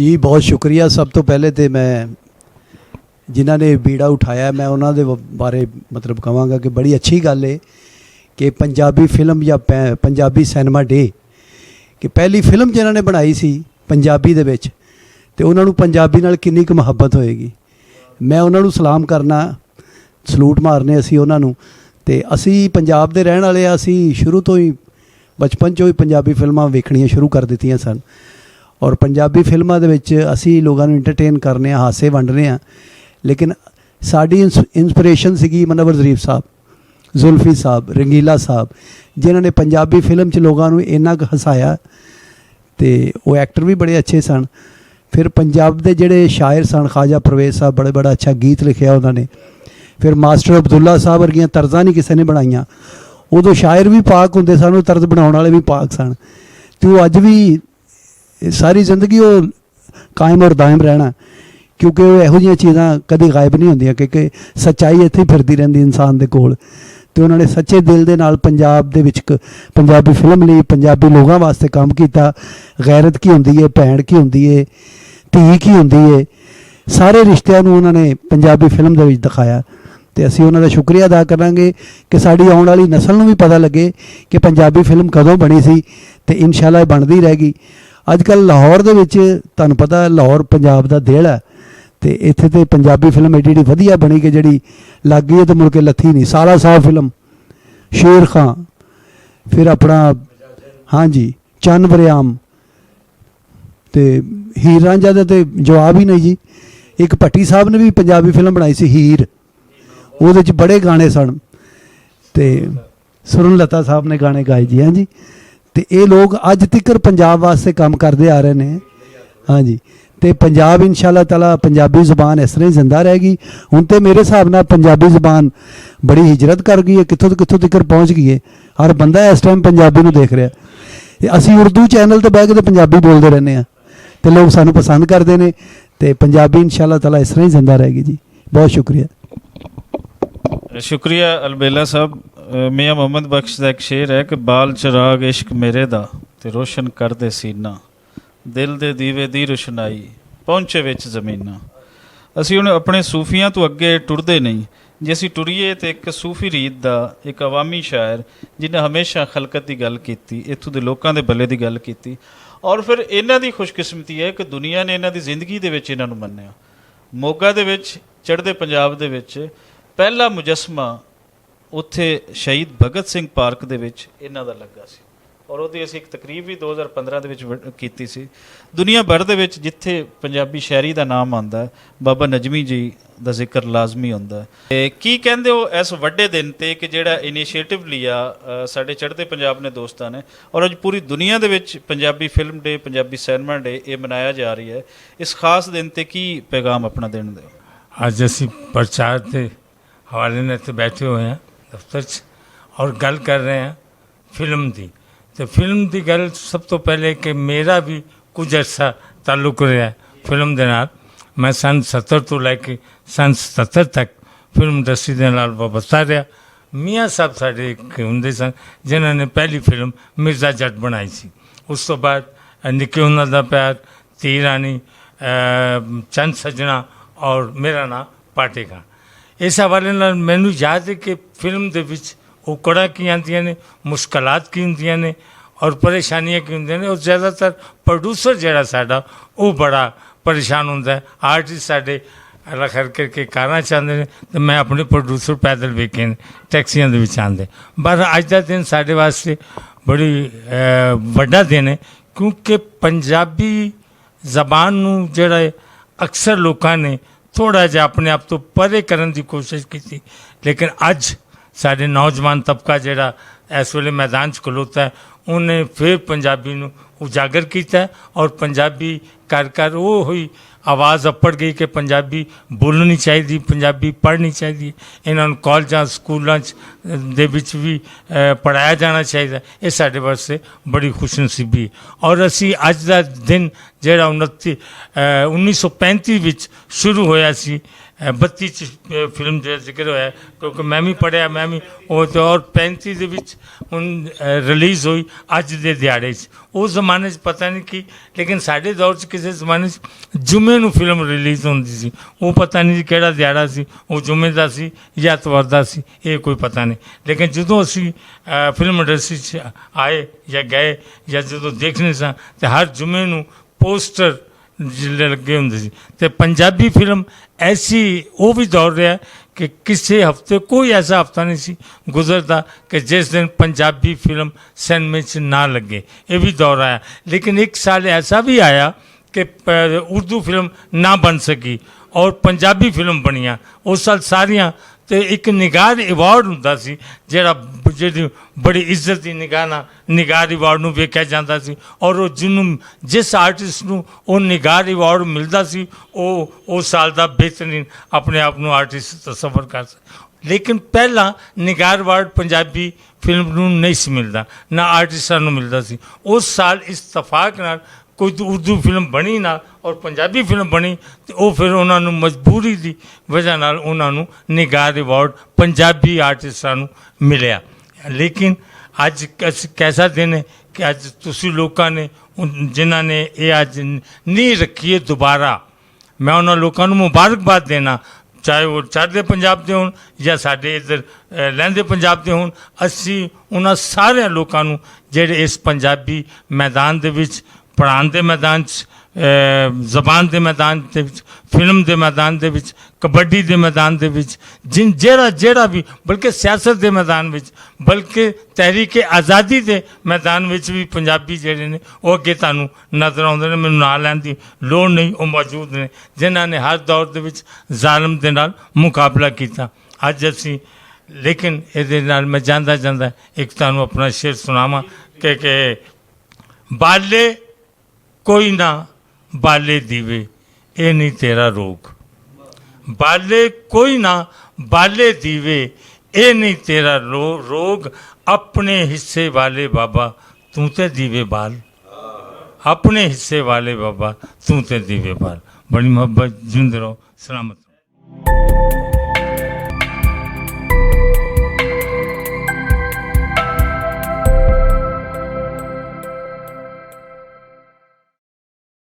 जी बहुत शुक्रिया। सब तो पहले तो मैं जिन्हों ने बीड़ा उठाया मैं उन्होंने बारे मतलब कहांगा कि बड़ी अच्छी गल है कि पंजाबी फिल्म या पंजाबी सिनेमा डे कि पहली फिल्म जिन्होंने बनाई सी पंजाबी दे विच ते उन्होंने पंजाबी नाल किन्नी क मुहब्बत होएगी। मैं उन्होंने सलाम करना, सलूट मारने असी उन्होंने। ते असी पंजाब दे रहण वाले असी शुरू तो ही बचपन चो ही पंजाबी फिल्मां वेखणियां शुरू कर दित्तियां सन और पंजाबी फिल्मां दे विच असी लोगों को इंटरटेन करने, हासे वंडने आ। लेकिन साडी इंस्पिरेशन सीगी मनवर ज़रीफ साहब, जुल्फी साहब, रंगीला साहब जिन्होंने पंजाबी फिल्म च लोगों को इन्ना क हसाया ते वो एक्टर भी बड़े अच्छे सन। फिर पंजाब के जिहड़े शायर सन ख्वाजा परवेज़ साहब, बड़ा अच्छा गीत लिखिया उन्होंने। फिर मास्टर अब्दुल्ला साहब वर्गियां तर्जां नहीं किसी ने बनाईयां। उदों शायर भी पाक हुंदे सन, वो तर्ज बनाउण वाले भी पाक सन ते वो अज भी सारी जिंदगी वो कायम और दायम रहना क्योंकि वो इहो जिहियां चीज़ां कभी गायब नहीं होंदियां क्योंकि सच्चाई इत्थे ही फिरदी रहिंदी इंसान दे कोल। ते उन्होंने सच्चे दिल दे नाल पंजाब दे विच पंजाबी फिल्म लई, पंजाबी लोगों वास्ते काम किया। गैरत की हुंदी है, भैण की हुंदी है, धी की हुंदी है, सारे रिश्तिਆਂ ਨੂੰ उन्होंने पंजाबी फिल्म दे विच दिखाया। तो असी उन्होंने शुक्रिया अदा करांगे कि साड़ी आने वाली नस्ल में भी पता लगे कि पंजाबी फिल्म कदों बनी सी ते इंशाअल्लाह बनती रहेगी। अजकल लाहौर दे विच तुहानूं पता लाहौर पंजाब दा दिल है तो इत्थे ते पंजाबी फिल्म एडी एडी वधिया बनी कि जिहड़ी लग गई तो मुड़ के लथी नहीं। साला साहब फिल्म, शेर खां, फिर अपना हाँ जी चन्न बरियाम ते हीर रांझा दा ते जवाब ही नहीं जी। एक भट्टी साहब ने भी पंजाबी फिल्म बनाई सी हीर, ਉਹਦੇ 'ਚ बड़े गाने सन ते सुरन लता साहब ने गाने गाए जी। हाँ जी, तो ये लोग अज तक पंजाब वास्ते काम करते आ रहे हैं। हाँ जी, तो पंजाब इंशाअल्लाह ताला पंजाबी ज़ुबान इस तरह ही जिंदा रहेगी। हुण तो मेरे हिसाब नाल पंजाबी ज़ुबान बड़ी हिजरत कर गई है, कितों तक पहुँच गई है। हर बंदा इस टाइम पंजाबी नूं देख रहा। असी उर्दू चैनल तो बह के तो पंजाबी बोलते रहने हैं तो लोग सानूं पसंद करते हैं। तो पंजाबी इंशाअल्लाह ताला इस तरह ही जिंदा रहेगी जी। बहुत शुक्रिया। शुक्रिया अलबेला साहब। मियाँ मुहम्मद बख्श का एक शेर है कि बाल चिराग इश्क मेरे दा ते रोशन कर दे सीना, दिल दे दीवे दी रोशनाई पहुंचे विच ज़मीना। असी हुण अपने सूफियां तो अगे टुरदे नहीं। जे असी टुरीए तो एक सूफी रीत का एक अवामी शायर जिन्हें हमेशा खलकत की गल की, इत्थों के लोगों के भले की गल की और फिर इन्हां दी खुशकिस्मती है कि दुनिया ने इन्हां दी जिंदगी दे विच इन्हां नूं मन्निया। मोगा दे विच चढ़दे पंजाब दे विच पहला मुजस्मा उत्थे शहीद भगत सिंह पार्क दे विच इन्हां दा लगा सी और उहदी असीं एक तकरीब भी 2015 दे विच कीती सी। दुनिया भर दे विच जिथे पंजाबी शायरी दा नाम आंदा है बाबा नजमी जी दा जिक्र लाजमी हुंदा है। की कहंदे हो इस वड्डे दिन ते कि जिहड़ा इनीशिएटिव लिया साडे चढ़दे पंजाब ने दोस्तां ने और अज पूरी दुनिया दे विच Punjabi film day, Punjabi cinema day ये मनाया जा रही है, इस खास दिन ते की पैगाम अपना देण दे? अज असीं प्रचार के हवाले ने इत्थे बैठे हुए हैं दफ्तर च और गल कर रहे हैं फिल्म की। तो फिल्म की गल सब तो पहले कि मेरा भी कुछ अर्सा ताल्लुक रहा है फिल्म के नाल। मैं सन 70 तो लैके सन 77 तक फिल्म इंडस्ट्री के नाल वाबस्ता रहा। मियाँ साहब साढ़े एक होंदे सन जिन्होंने पहली फिल्म मिर्ज़ा जट बनाई सी। उस तो बाद निके उन्हां दा प्यार, ती रानी, चंद सजना और मेरा नाम पाटे खां। इस हवाले नाल मैनू याद है कि फिल्म दे विच औकड़ां की आंदियां ने, मुश्किलात की हुंदियां ने और परेशानियां की हुंदियां ने और ज़्यादातर प्रोड्यूसर जिहड़ा साडा वो बड़ा परेशान हुंदा है। आर्टिस्ट साडे अल्लाह खैर करके कारां च आंदे ने ते मैं अपने प्रोड्यूसर पैदल वेखे ने टैक्सियां दे विच आंदे। पर अज दा दिन साडे वास्ते बड़ी वड्डा दिन है क्योंकि पंजाबी ज़बान नूं जिहड़ा अक्सर लोगों ने थोड़ा जिहा अपने आप तो परे करने की कोशिश की, लेकिन अज साढ़े नौजवान तबका जिहड़ा इस वेले मैदान च खलोता है उन्हें फिर पंजाबी नूं उजागर किया और पंजाबी कर वो हुई आवाज़ अपड़ गई कि पंजाबी बोलनी चाहिए, पंजाबी पढ़नी चाहिए, इन्होंने कॉलेजां स्कूलों दे विच भी पढ़ाया जाना चाहिए। ये साढ़े वास्ते बड़ी खुशनसीबी और असी अज दा दिन जिहड़ा 1935 विच शुरू होया सी 32 फिल्म जो जिक्र होया क्योंकि मैं भी पढ़िया मैं भी और 35 दे विच हुण रिलीज़ हुई अज दे दिहाड़े उस ਜ਼ਮਾਨੇ 'ਚ ਪਤਾ ਨਹੀਂ ਕੀ, ਲੇਕਿਨ ਸਾਡੇ ਦੌਰ 'ਚ ਕਿਸੇ ਜ਼ਮਾਨੇ 'ਚ ਜੁਮੇ ਨੂੰ ਫਿਲਮ ਰਿਲੀਜ਼ ਹੁੰਦੀ ਸੀ। ਉਹ ਪਤਾ ਨਹੀਂ ਜੀ ਕਿਹੜਾ ਦਿਹਾੜਾ ਸੀ, ਉਹ ਜੁਮੇ ਦਾ ਸੀ ਜਾਂ ਐਤਵਾਰ ਦਾ ਸੀ, ਇਹ ਕੋਈ ਪਤਾ ਨਹੀਂ। ਲੇਕਿਨ ਜਦੋਂ ਅਸੀਂ ਫਿਲਮ ਇੰਡਸਟਰੀ 'ਚ ਆਏ ਜਾਂ ਗਏ ਜਾਂ ਜਦੋਂ ਦੇਖਣੇ ਸਾਂ ਤੇ ਹਰ ਜੁਮੇ ਨੂੰ ਪੋਸਟਰ ਜਿਹੜੇ ਲੱਗੇ ਹੁੰਦੇ ਸੀ। ਤੇ ਪੰਜਾਬੀ ਫਿਲਮ ਐਸੀ ਉਹ ਵੀ ਦੌਰ ਰਿਹਾ ਕਿ ਕਿਸੇ ਹਫਤੇ ਕੋਈ ਐਸਾ ਹਫਤਾ ਨਹੀਂ ਸੀ ਗੁਜ਼ਰਦਾ ਕਿ ਜਿਸ ਦਿਨ ਪੰਜਾਬੀ ਫਿਲਮ ਸਿਨੇਮੇ 'ਚ ਨਾ ਲੱਗੇ। ਇਹ ਵੀ ਦੌਰ ਆਇਆ। ਲੇਕਿਨ ਇੱਕ ਸਾਲ ਐਸਾ ਵੀ ਆਇਆ ਕਿ ਉਰਦੂ ਫਿਲਮ ਨਾ ਬਣ ਸਕੀ ਔਰ ਪੰਜਾਬੀ ਫਿਲਮ ਬਣੀਆਂ। ਉਸ ਸਾਲ ਸਾਰੀਆਂ ਤੇ ਇੱਕ ਨਿਗਾਰ ਅਵਾਰਡ ਹੁੰਦਾ ਸੀ ਜਿਹੜੀ ਬੜੀ ਇੱਜ਼ਤ ਦੀ ਨਿਗਾਹ ਨਾਲ ਨਿਗਾਰ ਅਵਾਰਡ ਨੂੰ ਵੇਖਿਆ ਜਾਂਦਾ ਸੀ ਔਰ ਉਹ ਜਿਹਨੂੰ ਜਿਸ ਆਰਟਿਸਟ ਨੂੰ ਉਹ ਨਿਗਾਰ ਅਵਾਰਡ ਮਿਲਦਾ ਸੀ ਉਹ ਉਸ ਸਾਲ ਦਾ ਬਿਹਤਰੀਨ ਆਪਣੇ ਆਪ ਨੂੰ ਆਰਟਿਸਟ ਤਸੱਵਰ ਕਰ ਸਕਦਾ। ਲੇਕਿਨ ਪਹਿਲਾਂ ਨਿਗਾਰ ਅਵਾਰਡ ਪੰਜਾਬੀ ਫਿਲਮ ਨੂੰ ਨਹੀਂ ਸੀ ਮਿਲਦਾ, ਨਾ ਆਰਟਿਸਟਾਂ ਨੂੰ ਮਿਲਦਾ ਸੀ। ਉਸ ਸਾਲ ਇਤਫਾਕ ਨਾਲ ਕੋਈ ਉਰਦੂ ਫਿਲਮ ਬਣੀ ਨਾ ਔਰ ਪੰਜਾਬੀ ਫਿਲਮ ਬਣੀ ਤੇ ਉਹ ਫਿਰ ਉਹਨਾਂ ਨੂੰ ਮਜਬੂਰੀ ਦੀ ਵਜ੍ਹਾ ਨਾਲ ਉਹਨਾਂ ਨੂੰ ਨਿਗਾਰ ਅਵਾਰਡ ਪੰਜਾਬੀ ਆਰਟਿਸਟਾਂ ਨੂੰ ਮਿਲਿਆ। ਲੇਕਿਨ ਅੱਜ ਕੈਸਾ ਦਿਨ ਹੈ ਕਿ ਅੱਜ ਤੁਸੀਂ ਲੋਕਾਂ ਨੇ ਜਿਨ੍ਹਾਂ ਨੇ ਇਹ ਅੱਜ ਨੀਂਹ ਰੱਖੀ ਹੈ ਦੁਬਾਰਾ, ਮੈਂ ਉਹਨਾਂ ਲੋਕਾਂ ਨੂੰ ਮੁਬਾਰਕਬਾਦ ਦੇਣਾ, ਚਾਹੇ ਉਹ ਚੜ੍ਹਦੇ ਪੰਜਾਬ ਦੇ ਹੋਣ ਜਾਂ ਸਾਡੇ ਇੱਧਰ ਲਹਿੰਦੇ ਪੰਜਾਬ ਦੇ ਹੋਣ। ਅਸੀਂ ਉਹਨਾਂ ਸਾਰਿਆਂ ਲੋਕਾਂ ਨੂੰ ਜਿਹੜੇ ਇਸ ਪੰਜਾਬੀ ਮੈਦਾਨ ਦੇ ਵਿੱਚ ਪੜ੍ਹਾਉਣ ਦੇ ਮੈਦਾਨ 'ਚ, ਜ਼ਬਾਨ ਦੇ ਮੈਦਾਨ ਦੇ ਵਿੱਚ, ਫਿਲਮ ਦੇ ਮੈਦਾਨ ਦੇ ਵਿੱਚ, ਕਬੱਡੀ ਦੇ ਮੈਦਾਨ ਦੇ ਵਿੱਚ, ਜਿਹੜਾ ਵੀ, ਬਲਕਿ ਸਿਆਸਤ ਦੇ ਮੈਦਾਨ ਵਿੱਚ, ਬਲਕਿ ਤਹਿਰੀਕ ਆਜ਼ਾਦੀ ਦੇ ਮੈਦਾਨ ਵਿੱਚ ਵੀ ਪੰਜਾਬੀ ਜਿਹੜੇ ਨੇ ਉਹ ਅੱਗੇ ਤੁਹਾਨੂੰ ਨਜ਼ਰ ਆਉਂਦੇ ਨੇ। ਮੈਨੂੰ ਨਾਂ ਲੈਣ ਦੀ ਲੋੜ ਨਹੀਂ, ਉਹ ਮੌਜੂਦ ਨੇ ਜਿਨ੍ਹਾਂ ਨੇ ਹਰ ਦੌਰ ਦੇ ਵਿੱਚ ਜ਼ਾਲਮ ਦੇ ਨਾਲ ਮੁਕਾਬਲਾ ਕੀਤਾ। ਅੱਜ ਅਸੀਂ ਲੇਕਿਨ ਇਹਦੇ ਨਾਲ ਮੈਂ ਜਾਂਦਾ ਇੱਕ ਤੁਹਾਨੂੰ ਆਪਣਾ ਸ਼ੇਰ ਸੁਣਾਵਾਂ ਕਿ ਬਾਲੇ ਕੋਈ ਨਾ ਬਾਲੇ ਦੀਵੇ ਇਹ ਨਹੀਂ ਤੇਰਾ ਰੋਗ, ਬਾਲੇ ਕੋਈ ਨਾ ਬਾਲੇ ਦੀਵੇ ਇਹ ਨਹੀਂ ਤੇਰਾ ਰੋਗ, ਆਪਣੇ ਹਿੱਸੇ ਵਾਲੇ ਬਾਬਾ ਤੂੰ ਤੇ ਦੀਵੇ ਬਾਲ, ਆਪਣੇ ਹਿੱਸੇ ਵਾਲੇ ਬਾਬਾ ਤੂੰ ਤੇ ਦੀਵੇ ਬਾਲ। बड़ी मोहब्बत, जिंद रहो, सलामत रहो।